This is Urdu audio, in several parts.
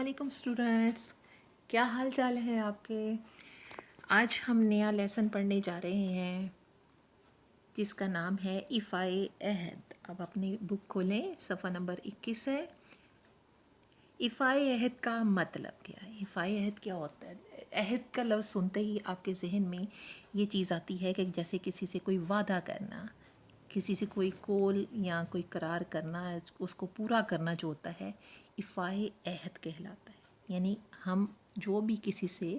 علیکم اسٹوڈنٹس، کیا حال چال ہے آپ کے؟ آج ہم نیا لیسن پڑھنے جا رہے ہیں جس کا نام ہے ایفائے عہد۔ اب اپنی بک کھولیں، صفحہ نمبر 21 ہے۔ ایفائے عہد کا مطلب کیا ہے؟ ایفائے عہد کیا ہوتا ہے؟ عہد کا لفظ سنتے ہی آپ کے ذہن میں یہ چیز آتی ہے کہ جیسے کسی سے کوئی وعدہ کرنا، کسی سے کوئی قول یا کوئی قرار کرنا، اس کو پورا کرنا جو ہوتا ہے ایفائے عہد کہلاتا ہے۔ یعنی ہم جو بھی کسی سے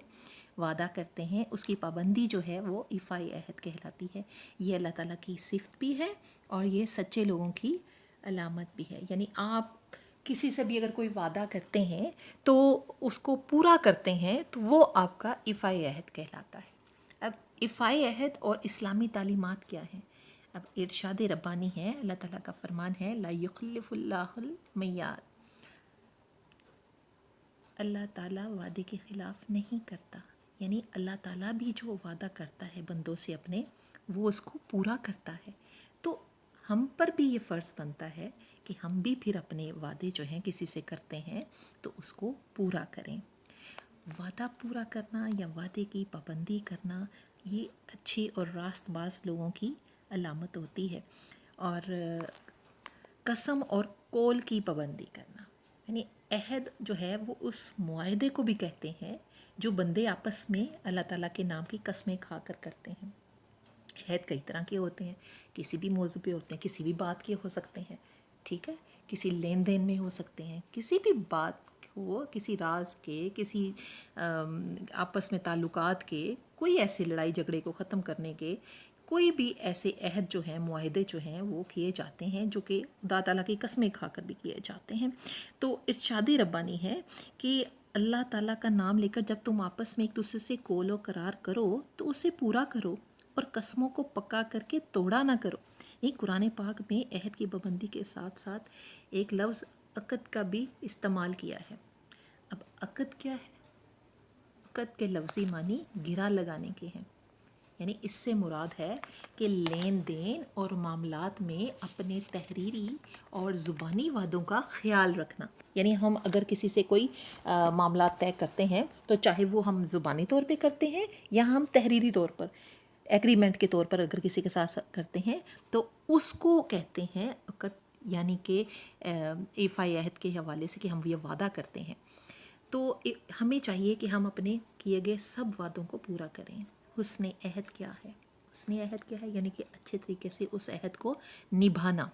وعدہ کرتے ہیں اس کی پابندی جو ہے وہ ایفائے عہد کہلاتی ہے۔ یہ اللہ تعالیٰ کی صفت بھی ہے اور یہ سچے لوگوں کی علامت بھی ہے۔ یعنی آپ کسی سے بھی اگر کوئی وعدہ کرتے ہیں تو اس کو پورا کرتے ہیں تو وہ آپ کا ایفائے عہد کہلاتا ہے۔ اب ایفائے عہد اور اسلامی تعلیمات کیا ہیں؟ اب ارشاد ربانی ہے، اللہ تعالیٰ کا فرمان ہے لا یخلف اللہ المیعاد، اللہ تعالیٰ وعدے کے خلاف نہیں کرتا۔ یعنی اللہ تعالیٰ بھی جو وعدہ کرتا ہے بندوں سے اپنے، وہ اس کو پورا کرتا ہے۔ تو ہم پر بھی یہ فرض بنتا ہے کہ ہم بھی پھر اپنے وعدے جو ہیں کسی سے کرتے ہیں تو اس کو پورا کریں۔ وعدہ پورا کرنا یا وعدے کی پابندی کرنا یہ اچھے اور راست باز لوگوں کی علامت ہوتی ہے۔ اور قسم اور قول کی پابندی کرنا، یعنی عہد جو ہے وہ اس معاہدے کو بھی کہتے ہیں جو بندے آپس میں اللہ تعالیٰ کے نام کی قسمیں کھا کر کرتے ہیں۔ عہد کئی طرح کے ہوتے ہیں، کسی بھی موضوع پہ ہوتے ہیں، کسی بھی بات کے ہو سکتے ہیں، ٹھیک ہے، کسی لین دین میں ہو سکتے ہیں، کسی بھی بات ہو، کسی راز کے، کسی آپس میں تعلقات کے، کوئی ایسے لڑائی جھگڑے کو ختم کرنے کے، کوئی بھی ایسے عہد جو ہیں، معاہدے جو ہیں وہ کیے جاتے ہیں جو کہ خدا تعالیٰ کی قسمیں کھا کر بھی کیے جاتے ہیں۔ تو ارشاد ربانی ہے کہ اللہ تعالیٰ کا نام لے کر جب تم آپس میں ایک دوسرے سے قول و قرار کرو تو اسے پورا کرو اور قسموں کو پکا کر کے توڑا نہ کرو۔ یہ قرآن پاک میں عہد کی پابندی کے ساتھ ساتھ ایک لفظ عقد کا بھی استعمال کیا ہے۔ اب عقد کیا ہے؟ عقد کے لفظی معنی گرا لگانے کے ہیں۔ یعنی اس سے مراد ہے کہ لین دین اور معاملات میں اپنے تحریری اور زبانی وعدوں کا خیال رکھنا۔ یعنی ہم اگر کسی سے کوئی معاملات طے کرتے ہیں تو چاہے وہ ہم زبانی طور پہ کرتے ہیں یا ہم تحریری طور پر ایگریمنٹ کے طور پر اگر کسی کے ساتھ کرتے ہیں تو اس کو کہتے ہیں عقد، یعنی کہ ایفائے عہد کے حوالے سے کہ ہم یہ وعدہ کرتے ہیں۔ تو ہمیں چاہیے کہ ہم اپنے کیے گئے سب وعدوں کو پورا کریں۔ حسن عہد کیا ہے؟ حسن عہد کیا ہے؟ یعنی کہ اچھے طریقے سے اس عہد کو نبھانا۔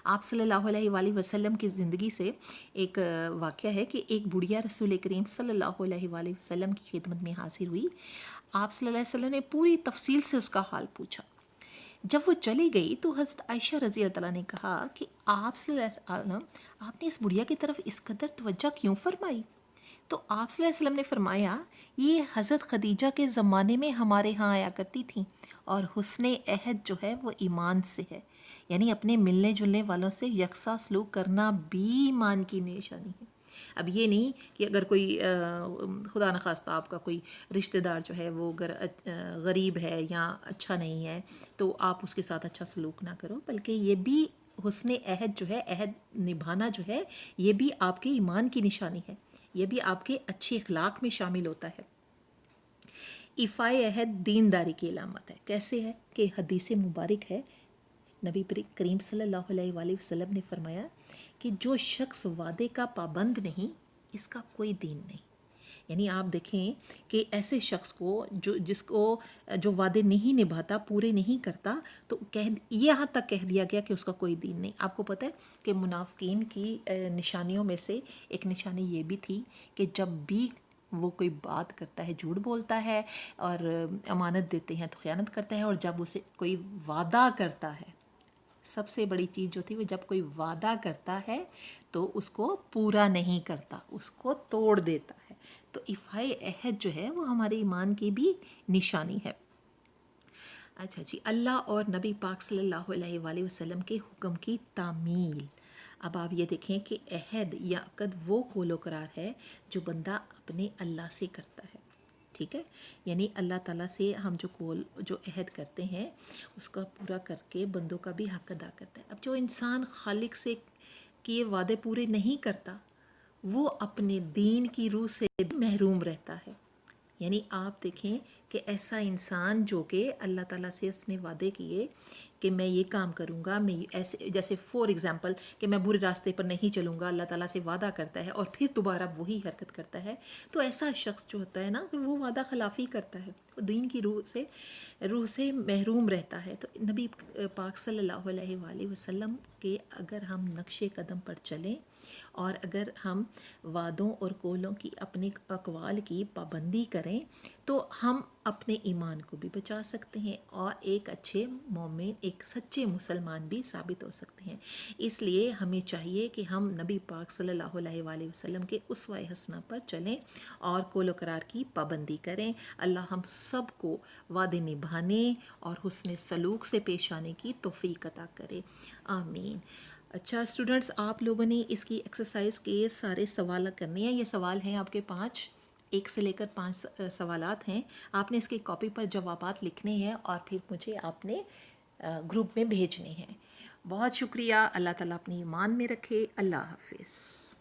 آپ صلی اللہ علیہ وآلہ وسلم کی زندگی سے ایک واقعہ ہے کہ ایک بڑھیا رسول کریم صلی اللہ علیہ وآلہ وسلم کی خدمت میں حاضر ہوئی۔ آپ صلی اللہ علیہ وسلم نے پوری تفصیل سے اس کا حال پوچھا۔ جب وہ چلی گئی تو حضرت عائشہ رضی اللہ عنہا نے کہا کہ آپ صلی اللہ علیہ وسلم، آپ نے اس بڑھیا کی طرف اس قدر توجہ کیوں فرمائی؟ تو آپ صلی اللہ علیہ وسلم نے فرمایا، یہ حضرت خدیجہ کے زمانے میں ہمارے ہاں آیا کرتی تھیں اور حسن عہد جو ہے وہ ایمان سے ہے۔ یعنی اپنے ملنے جلنے والوں سے یکساں سلوک کرنا بھی ایمان کی نشانی ہے۔ اب یہ نہیں کہ اگر کوئی خدا نخواستہ آپ کا کوئی رشتہ دار جو ہے وہ اگر غریب ہے یا اچھا نہیں ہے تو آپ اس کے ساتھ اچھا سلوک نہ کرو، بلکہ یہ بھی حسن عہد جو ہے، عہد نبھانا جو ہے، یہ بھی آپ کے ایمان کی نشانی ہے، یہ بھی آپ کے اچھے اخلاق میں شامل ہوتا ہے۔ ایفائے عہد دینداری کی علامت ہے۔ کیسے ہے؟ کہ حدیث مبارک ہے، نبی کریم صلی اللہ علیہ وآلہ وسلم نے فرمایا کہ جو شخص وعدے کا پابند نہیں، اس کا کوئی دین نہیں۔ یعنی آپ دیکھیں کہ ایسے شخص کو جو وعدے نہیں نبھاتا، پورے نہیں کرتا، تو یہاں تک کہہ دیا گیا کہ اس کا کوئی دین نہیں۔ آپ کو پتہ ہے کہ منافقین کی نشانیوں میں سے ایک نشانی یہ بھی تھی کہ جب بھی وہ کوئی بات کرتا ہے جھوٹ بولتا ہے، اور امانت دیتے ہیں تو خیانت کرتا ہے، اور جب اسے کوئی وعدہ کرتا ہے، سب سے بڑی چیز جو تھی وہ جب کوئی وعدہ کرتا ہے تو اس کو پورا نہیں کرتا، اس کو توڑ دیتا ہے۔ تو ایفائے عہد جو ہے وہ ہمارے ایمان کی بھی نشانی ہے۔ اچھا جی، اللہ اور نبی پاک صلی اللہ علیہ وآلہ وسلم کے حکم کی تعمیل۔ اب آپ یہ دیکھیں کہ عہد یا عقد وہ قول و قرار ہے جو بندہ اپنے اللہ سے کرتا ہے، ٹھیک ہے؟ یعنی اللہ تعالیٰ سے ہم جو عہد کرتے ہیں اس کا پورا کر کے بندوں کا بھی حق ادا کرتا ہے۔ اب جو انسان خالق سے کیے وعدے پورے نہیں کرتا، وہ اپنے دین کی روح سے بھی محروم رہتا ہے. یعنی آپ دیکھیں کہ ایسا انسان جو کہ اللہ تعالیٰ سے اس نے وعدے کیے کہ میں یہ کام کروں گا، میں ایسے، جیسے فور ایگزامپل کہ میں برے راستے پر نہیں چلوں گا، اللہ تعالیٰ سے وعدہ کرتا ہے اور پھر دوبارہ وہی حرکت کرتا ہے، تو ایسا شخص جو ہوتا ہے نا کہ وہ وعدہ خلافی کرتا ہے، وہ دین کی روح سے محروم رہتا ہے. تو نبی پاک صلی اللہ علیہ وآلہ وسلم کے اگر ہم نقش قدم پر چلیں اور اگر ہم وعدوں اور قولوں کی، اپنے اقوال کی پابندی کریں تو ہم اپنے ایمان کو بھی بچا سکتے ہیں اور ایک اچھے مومن، ایک سچے مسلمان بھی ثابت ہو سکتے ہیں. اس لیے ہمیں چاہیے کہ ہم نبی پاک صلی اللہ علیہ وآلہ وسلم کے اسوہ حسنہ پر چلیں اور قول و قرار کی پابندی کریں. اللہ ہم سب کو وعدے نبھانے اور حسن سلوک سے پیش آنے کی توفیق عطا کرے. آمین. اچھا اسٹوڈنٹس، آپ لوگوں نے اس کی ایکسرسائز کے سارے سوال کرنے ہیں. یہ سوال ہیں آپ کے 5، 1 سے لے کر 5 سوالات ہیں. آپ نے اس کی کاپی پر جوابات لکھنے ہیں اور پھر مجھے آپ نے گروپ میں بھیجنے ہیں. بہت شکریہ. اللہ تعالیٰ اپنی ایمان میں رکھے. اللہ حافظ.